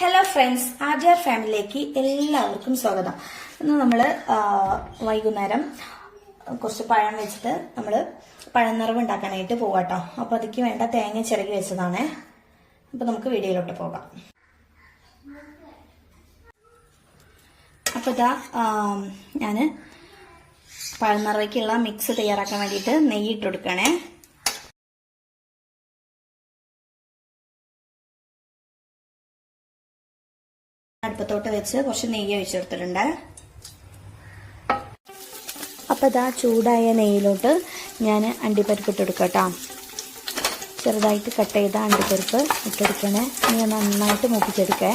Hello friends, ആർജിആർ ഫാമിലിയിലേക്ക് എല്ലാവർക്കും സ്വാഗതം. ഇന്ന് നമ്മൾ വൈകുന്നേരം കുറച്ച് പഴം വെച്ചിട്ട് നമ്മൾ പഴനിറവ് ഉണ്ടാക്കാനായിട്ട് പോവാട്ടോ. അപ്പോൾ അതിക്ക് വേണ്ട തേങ്ങ ചിരകി വെച്ചതാണ്. അപ്പോൾ നമുക്ക് വീഡിയോയിലോട്ട് പോകാം. അപ്പോൾ ഇതാ ഞാൻ പഴനിറവയ്ക്കുള്ള മിക്സ് തയ്യാറാക്കാൻ വേണ്ടിയിട്ട് നെയ്യ് ഇട്ട് കൊടുക്കണേ. അടുപ്പത്തോട്ട് വെച്ച് കുറച്ച് നെയ്യ് ഒഴിച്ചെടുത്തിട്ടുണ്ട്. അപ്പോൾ ഇതാ ചൂടായ നെയ്യിലോട്ട് ഞാൻ അണ്ടിപ്പരിപ്പ് ഇട്ടെടുക്കാം കേട്ടോ. ചെറുതായിട്ട് കട്ട് ചെയ്ത അണ്ടിപ്പരിപ്പ് ഇട്ടെടുക്കണേ. ഇനി നന്നായിട്ട് മൂപ്പിച്ചെടുക്കേ.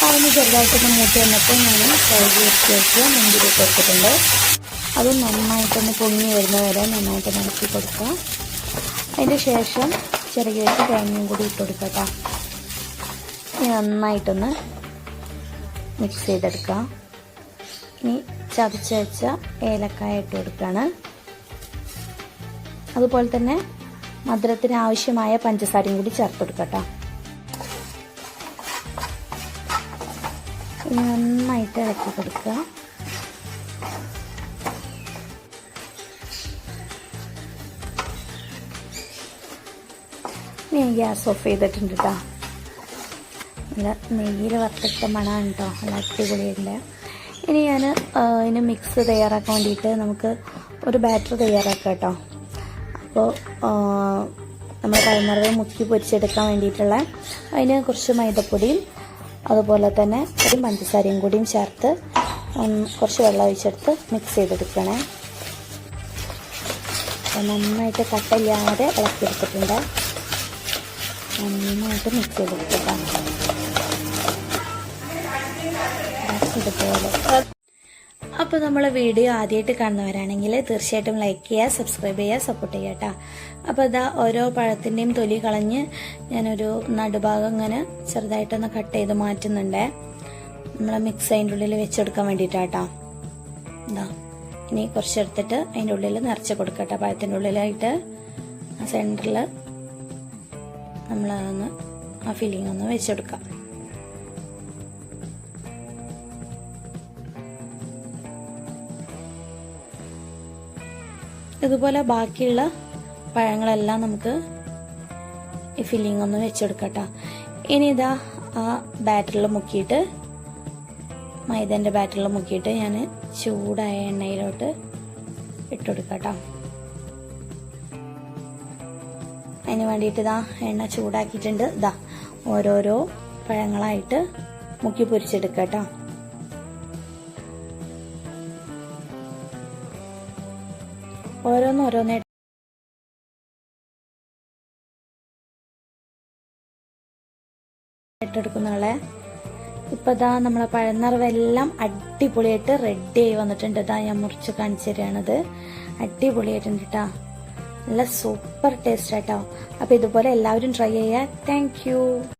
അതിന് ചെറുതായിട്ടൊന്ന് മൂട്ടി വന്നപ്പോൾ ഞാൻ കഴുകി വെച്ച് മുന്തിരി കൊടുത്തിട്ടുണ്ട്. അത് നന്നായിട്ടൊന്ന് പൊങ്ങി വരുന്നവരെ നന്നായിട്ട് നടത്തി കൊടുക്കുക. അതിന് ശേഷം ചെറുകി വെച്ച് തേങ്ങയും കൂടി ഇട്ട് കൊടുക്കട്ടോ. ഇനി നന്നായിട്ടൊന്ന് മിക്സ് ചെയ്തെടുക്കാം. ഇനി ചതച്ച് വെച്ച ഏലക്കായ ഇട്ട് കൊടുക്കുകയാണ്. അതുപോലെ തന്നെ മധുരത്തിന് ആവശ്യമായ പഞ്ചസാരയും കൂടി ചേർത്ത് കൊടുക്കട്ടോ. ഇനി നന്നായിട്ട് ഇളക്കി കൊടുക്കുക. ഞാൻ ഗ്യാസ് ഓഫ് ചെയ്തിട്ടുണ്ട് കേട്ടോ. നല്ല നെയ്യിൽ വറുത്തിട്ട മണമാണ് കേട്ടോ. നല്ല അടിപൊളിയുണ്ട്. ഇനി ഞാൻ ഇതിന് മിക്സ് തയ്യാറാക്കാൻ വേണ്ടിയിട്ട് നമുക്ക് ഒരു ബാറ്റർ തയ്യാറാക്കാം കേട്ടോ. അപ്പോൾ നമ്മൾ പഴനിറവ് മുക്കി പൊരിച്ചെടുക്കാൻ വേണ്ടിയിട്ടുള്ള അതിന് കുറച്ച് മൈദപ്പൊടിയും അതുപോലെ തന്നെ ഒരു പഞ്ചസാരയും കൂടിയും ചേർത്ത് കുറച്ച് വെള്ളം ഒഴിച്ചെടുത്ത് മിക്സ് ചെയ്തെടുക്കണേ. നന്നായിട്ട് കട്ടയില്ലാതെ ഇളക്കിയെടുത്തിട്ടുണ്ട്. നന്നായിട്ട് മിക്സ് ചെയ്തെടുക്കാം. ഇതുപോലെ. അപ്പോൾ നമ്മളെ വീഡിയോ ആദ്യമായിട്ട് കാണുന്നവരാണെങ്കിൽ തീർച്ചയായിട്ടും ലൈക്ക് ചെയ്യുക, സബ്സ്ക്രൈബ് ചെയ്യുക, സപ്പോർട്ട് ചെയ്യുക കേട്ടോ. അപ്പോൾ ഇതാ ഓരോ പഴത്തിൻ്റെയും തൊലി കളഞ്ഞ് ഞാനൊരു നടുഭാഗം ഇങ്ങനെ ചെറുതായിട്ടൊന്ന് കട്ട് ചെയ്ത് മാറ്റുന്നുണ്ട്. നമ്മളെ മിക്സ് അതിൻ്റെ ഉള്ളിൽ വെച്ചെടുക്കാൻ വേണ്ടിയിട്ടാട്ടോ. ഇതാ ഇനി കുറച്ചെടുത്തിട്ട് അതിൻ്റെ ഉള്ളിൽ നിറച്ച് കൊടുക്കട്ടെ. പഴത്തിൻ്റെ ഉള്ളിലായിട്ട് സെൻറ്ററിൽ നമ്മളതൊന്ന് ആ ഫില്ലിംഗ് ഒന്ന് വെച്ചെടുക്കാം. ഇതുപോലെ ബാക്കിയുള്ള പഴങ്ങളെല്ലാം നമുക്ക് ഈ ഫില്ലിംഗ് ഒന്ന് വെച്ചെടുക്കട്ടോ. ഇനി ഇതാ ആ ബാറ്ററിൽ മുക്കിയിട്ട് മൈദൻ്റെ ബാറ്ററിൽ മുക്കിയിട്ട് ഞാൻ ചൂടായ എണ്ണയിലോട്ട് ഇട്ടുകൊടുക്കട്ടോ. അതിന് വേണ്ടിയിട്ട് ഇതാ എണ്ണ ചൂടാക്കിയിട്ടുണ്ട്. ഇതാ ഓരോരോ പഴങ്ങളായിട്ട് മുക്കി പൊരിച്ചെടുക്കട്ടോ. ഓരോന്നോരോന്ന് ഇട്ടെടുക്കുന്നാളെ. ഇപ്പൊ ഇതാ നമ്മളെ പഴനിറവെല്ലാം അടിപൊളിയായിട്ട് റെഡി ആയി വന്നിട്ടുണ്ട്. ഇതാ ഞാൻ മുറിച്ച് കാണിച്ചു തരികയാണത്. അടിപൊളിയായിട്ടുണ്ട് കേട്ടോ. നല്ല സൂപ്പർ ടേസ്റ്റ് ആട്ടോ. അപ്പോൾ ഇതുപോലെ എല്ലാവരും ട്രൈ ചെയ്യുക. Thank you.